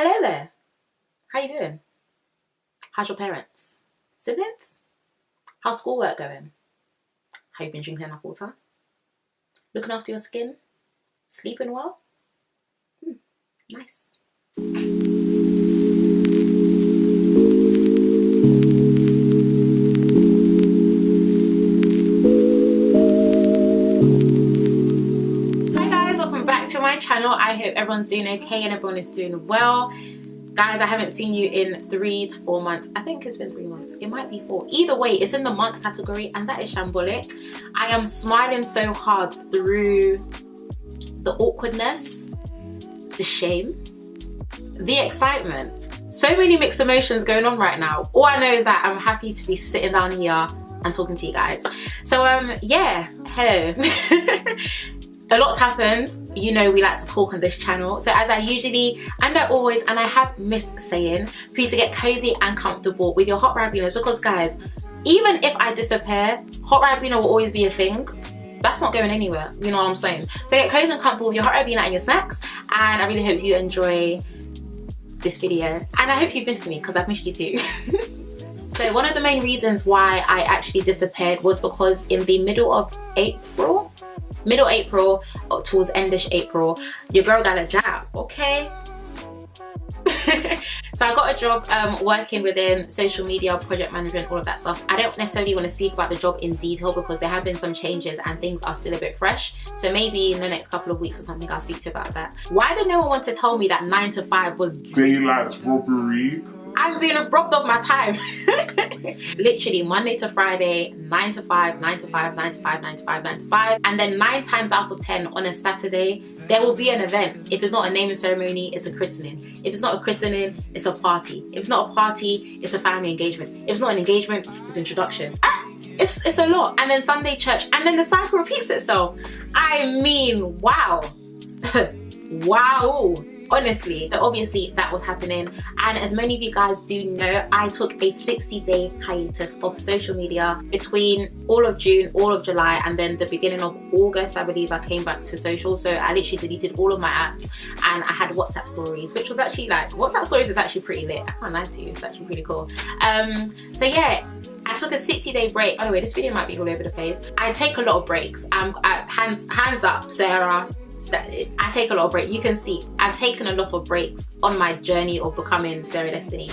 Hello there. How you doing? How's your parents? Siblings? How's schoolwork going? Have you been drinking enough water? Looking after your skin? Sleeping well? Nice. To my channel. I hope everyone's doing okay and everyone is doing well. Guys, I haven't seen you in 3 to 4 months. I think it's been 3 months. It might be 4. Either way, it's in the month category and that is shambolic. I am smiling so hard through the awkwardness, the shame, the excitement. So many mixed emotions going on right now. All I know is that I'm happy to be sitting down here and talking to you guys. So yeah, hello. A lot's happened. You know we like to talk on this channel. So as I usually, and I always, and I have missed saying, please to get cozy and comfortable with your hot Ribenas, because guys, even if I disappear, hot Ribena will always be a thing. That's not going anywhere, you know what I'm saying? So get cozy and comfortable with your hot Ribena and your snacks, and I really hope you enjoy this video. And I hope you missed me, because I've missed you too. So one of the main reasons why I actually disappeared was because in the middle April, towards endish April, your girl got a job, okay? So I got a job working within social media, project management, all of that stuff. I don't necessarily want to speak about the job in detail because there have been some changes and things are still a bit fresh. So maybe in the next couple of weeks or something I'll speak to you about that. Why did no one want to tell me that 9 to 5 was daylight robbery? I'm being robbed of my time. Literally Monday to Friday, 9 to 5, 9 to 5, 9 to 5, 9 to 5, 9 to 5. And then 9 times out of 10 on a Saturday, there will be an event. If it's not a naming ceremony, it's a christening. If it's not a christening, it's a party. If it's not a party, it's a family engagement. If it's not an engagement, it's introduction. It's a lot. And then Sunday church, and then the cycle repeats itself. I mean, wow. Wow. Honestly, so obviously that was happening, and as many of you guys do know, I took a 60-day hiatus of social media between all of June, all of July, and then the beginning of August, I believe I came back to social. So I literally deleted all of my apps, and I had WhatsApp stories, which was actually like, WhatsApp stories is actually pretty lit. I can't lie to you, it's actually pretty cool. So yeah, I took a 60-day break. Anyway, this video might be all over the place. I take a lot of breaks. Hands up, Sarah. I take a lot of breaks. You can see I've taken a lot of breaks on my journey of becoming Sarah Destiny.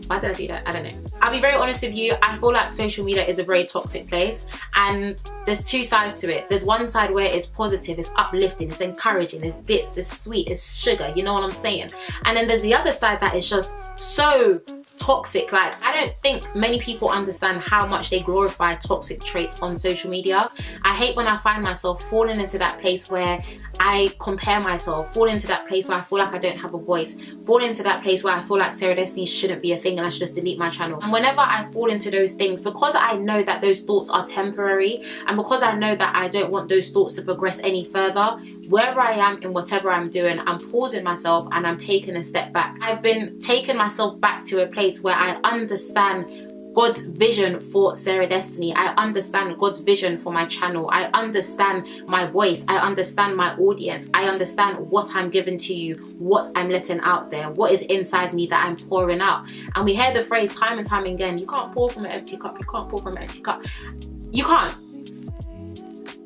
Why did I do that? I don't know. I'll be very honest with you. I feel like social media is a very toxic place, and there's two sides to it. There's one side where it's positive, it's uplifting, it's encouraging, it's this, it's sweet, it's sugar, you know what I'm saying? And then there's the other side that is just so toxic. Like, I don't think many people understand how much they glorify toxic traits on social media. I hate when I find myself falling into that place where I compare myself, fall into that place where I feel like I don't have a voice, fall into that place where I feel like Sarah Destiny shouldn't be a thing and I should just delete my channel. And whenever I fall into those things, because I know that those thoughts are temporary, and because I know that I don't want those thoughts to progress any further, wherever I am in whatever I'm doing, I'm pausing myself and I'm taking a step back. I've been taking myself back to a place where I understand God's vision for Sarah Destiny. I understand God's vision for my channel. I understand my voice. I understand my audience. I understand what I'm giving to you, what I'm letting out there, what is inside me that I'm pouring out. And we hear the phrase time and time again, you can't pour from an empty cup. You can't pour from an empty cup. You can't.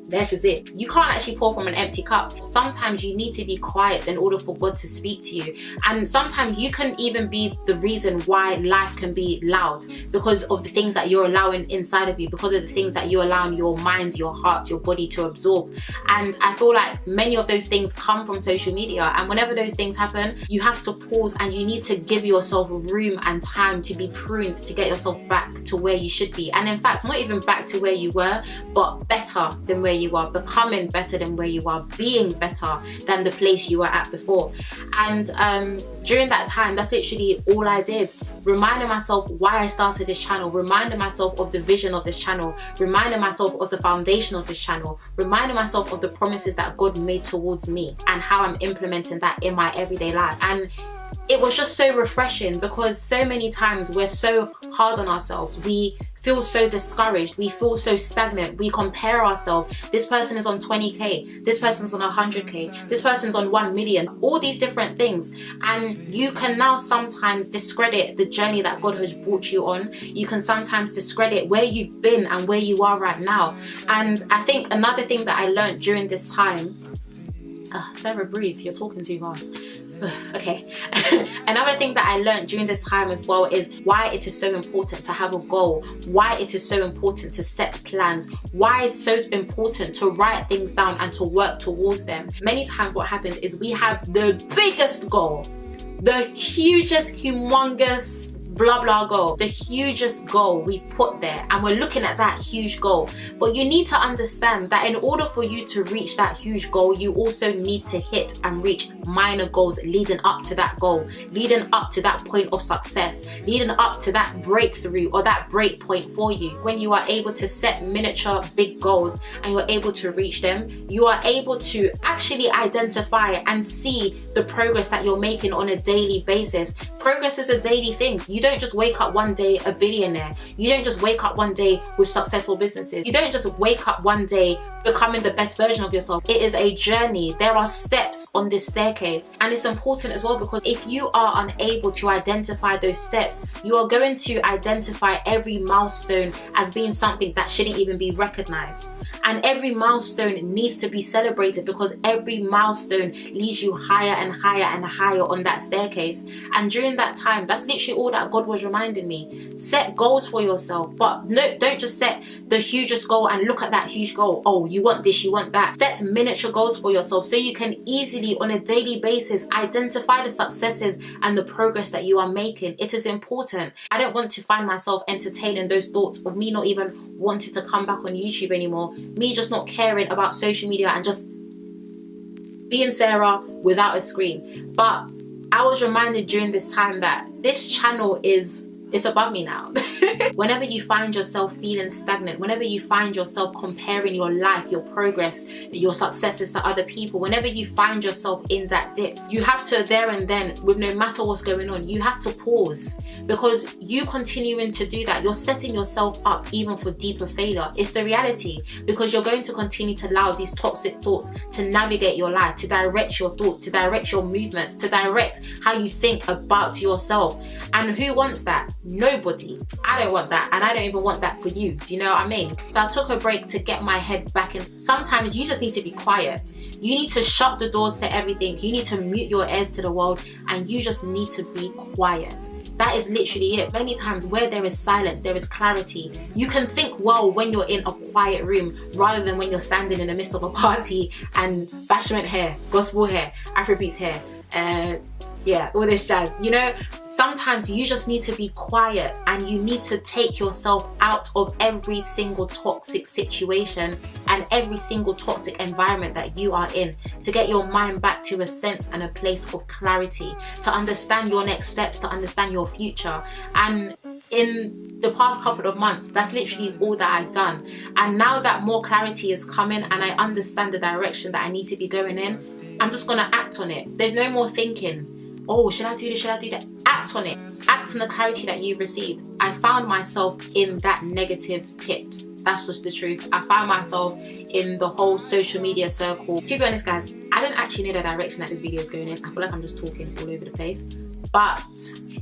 That's just it. You can't actually pour from an empty cup. Sometimes you need to be quiet in order for God to speak to you. And sometimes you can even be the reason why life can be loud, because of the things that you're allowing inside of you, because of the things that you're allowing your mind, your heart, your body to absorb. And I feel like many of those things come from social media. And whenever those things happen, you have to pause and you need to give yourself room and time to be pruned, to get yourself back to where you should be. And in fact, not even back to where you were, but better than where you are, becoming better than where you are, being better than the place you were at before. And during that time, that's literally all I did. Reminding myself why I started this channel, reminding myself of the vision of this channel, reminding myself of the foundation of this channel, reminding myself of the promises that God made towards me and how I'm implementing that in my everyday life. And it was just so refreshing, because so many times we're so hard on ourselves. We feel so discouraged, we feel so stagnant, we compare ourselves. This person is on 20k, this person's on 100k, this person's on 1 million, all these different things. And you can now sometimes discredit the journey that God has brought you on. You can sometimes discredit where you've been and where you are right now. And I think another thing that I learned during this time, Sarah, breathe, you're talking too fast. Okay. Another thing that I learned during this time as well is why it is so important to have a goal, why it is so important to set plans, why it's so important to write things down and to work towards them. Many times what happens is we have the biggest goal, the hugest, humongous blah blah goal, the hugest goal we put there, and we're looking at that huge goal. But you need to understand that in order for you to reach that huge goal, you also need to hit and reach minor goals leading up to that goal, leading up to that point of success, leading up to that breakthrough or that break point for you. When you are able to set miniature big goals and you're able to reach them, you are able to actually identify and see the progress that you're making on a daily basis. Progress is a daily thing. You don't just wake up one day a billionaire. You don't just wake up one day with successful businesses. You don't just wake up one day becoming the best version of yourself. It is a journey. There are steps on this staircase, and it's important as well, because if you are unable to identify those steps, you are going to identify every milestone as being something that shouldn't even be recognized. And every milestone needs to be celebrated, because every milestone leads you higher and higher and higher on that staircase. And during that time, that's literally all that God was reminding me. Set goals for yourself, but no, don't just set the hugest goal and look at that huge goal. Oh, you want this, you want that. Set miniature goals for yourself so you can easily on a daily basis identify the successes and the progress that you are making. It is important. I don't want to find myself entertaining those thoughts of me not even wanting to come back on YouTube anymore, me just not caring about social media and just being Sarah without a screen. But I was reminded during this time that this channel is above me now. Whenever you find yourself feeling stagnant, whenever you find yourself comparing your life, your progress, your successes to other people, whenever you find yourself in that dip, you have to there and then, with no matter what's going on, you have to pause. Because you continuing to do that, you're setting yourself up even for deeper failure. It's the reality, because you're going to continue to allow these toxic thoughts to navigate your life, to direct your thoughts, to direct your movements, to direct how you think about yourself. And who wants that? Nobody. I don't want that, and I don't even want that for you. Do you know what I mean? So I took a break to get my head back in. Sometimes you just need to be quiet. You need to shut the doors to everything. You need to mute your ears to the world, and you just need to be quiet. That is literally it. Many times where there is silence, there is clarity. You can think well when you're in a quiet room rather than when you're standing in the midst of a party and bashment hair, gospel hair, Afrobeats hair, yeah, all this jazz. You know, sometimes you just need to be quiet, and you need to take yourself out of every single toxic situation and every single toxic environment that you are in, to get your mind back to a sense and a place of clarity, to understand your next steps, to understand your future. And in the past couple of months, that's literally all that I've done. And now that more clarity is coming and I understand the direction that I need to be going in, I'm just gonna act on it. There's no more thinking, oh, should I do this, should I do that? Act on it. Act on the clarity that you've received. I found myself in that negative pit. That's just the truth. I found myself in the whole social media circle. To be honest, guys, I don't actually know the direction that this video is going in. I feel like I'm just talking all over the place. But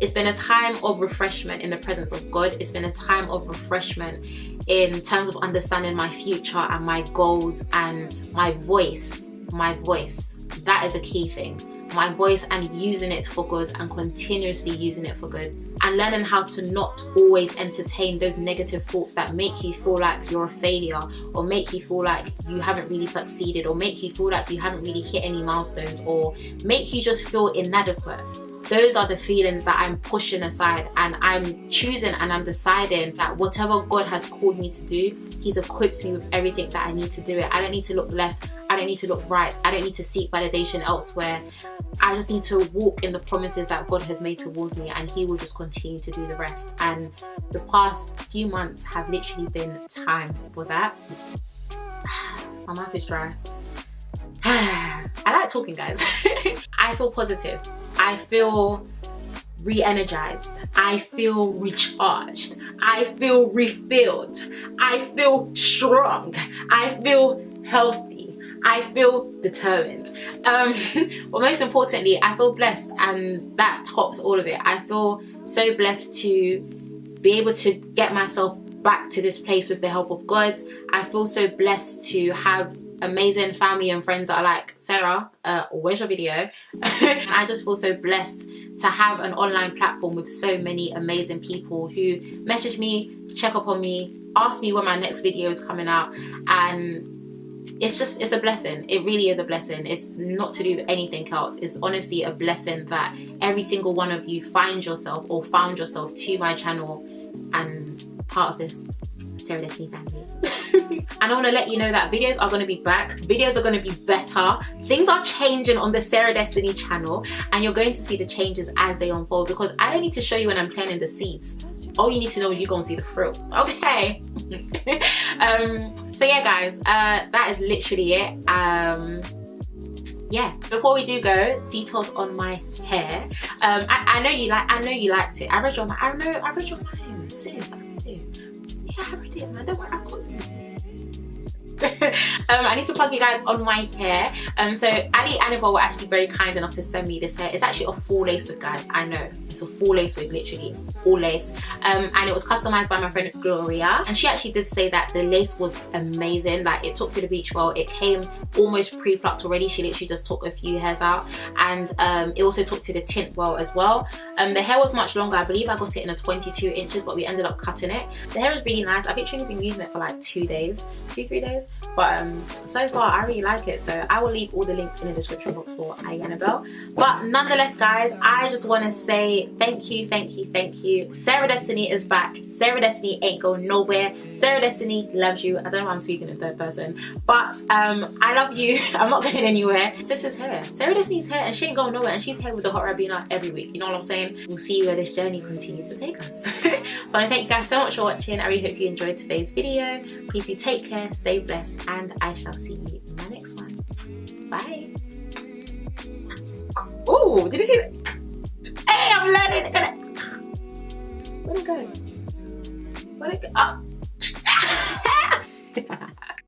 it's been a time of refreshment in the presence of God. It's been a time of refreshment in terms of understanding my future and my goals and my voice. My voice. That is a key thing. My voice, and using it for good and continuously using it for good, and learning how to not always entertain those negative thoughts that make you feel like you're a failure, or make you feel like you haven't really succeeded, or make you feel like you haven't really hit any milestones, or make you just feel inadequate. Those are the feelings that I'm pushing aside, and I'm choosing and I'm deciding that whatever God has called me to do, He's equipped me with everything that I need to do it. I don't need to look left, I don't need to look right, I don't need to seek validation elsewhere. I just need to walk in the promises that God has made towards me, and He will just continue to do the rest. And the past few months have literally been time for that. My mouth is dry. I like talking, guys. I feel positive. I feel re-energized, I feel recharged, I feel refilled, I feel strong, I feel healthy, I feel determined. But most importantly, I feel blessed, and that tops all of it. I feel so blessed to be able to get myself back to this place with the help of God. I feel so blessed to have amazing family and friends that are like, Sarah, where's your video? And I just feel so blessed to have an online platform with so many amazing people who message me, check up on me, ask me when my next video is coming out, and it's a blessing. It really is a blessing. It's not to do with anything else. It's honestly a blessing that every single one of you found yourself to my channel and part of this Sarah Destiny family. And I want to let you know that videos are going to be back. Videos are going to be better. Things are changing on the Sarah Destiny channel, and you're going to see the changes as they unfold, because I don't need to show you when I'm planting the seeds. All you need to know is you're going to see the fruit. Okay. So yeah, guys, that is literally it. Yeah, before we do go, details on my hair. I know you liked it. I read your mind, sis. I read it, man. Don't worry, I've got you. I need to plug you guys on my hair. So Annabelle were actually very kind enough to send me this hair. It's actually a full lace wig, guys. I know, it's a full lace wig, literally full lace. And it was customized by my friend Gloria, and she actually did say that the lace was amazing. Like, it took to the beach well. It came almost pre-plucked already. She literally just took a few hairs out, and it also took to the tint well as well. The hair was much longer. I believe I got it in a 22 inches, but we ended up cutting it. The hair is really nice. I've literally been using it for like 2 days, 2-3 days, but so far I really like it. So I will leave all the links in the description box for Annabelle. But nonetheless, guys, I just want to say thank you. Sarah Destiny is back. Sarah Destiny ain't going nowhere. Sarah Destiny loves you. I don't know why I'm speaking in third person, but I love you. I'm not going anywhere. Sis is here. Sarah Destiny's here, and she ain't going nowhere, and she's here with the hot Rabina every week. You know what I'm saying? We'll see where this journey continues to take us. But I want to thank you guys so much for watching. I really hope you enjoyed today's video. Please do take care, stay blessed, and I shall see you in my next one. Bye. Oh, did you see that? Hey, I'm learning. Where'd it go? Oh.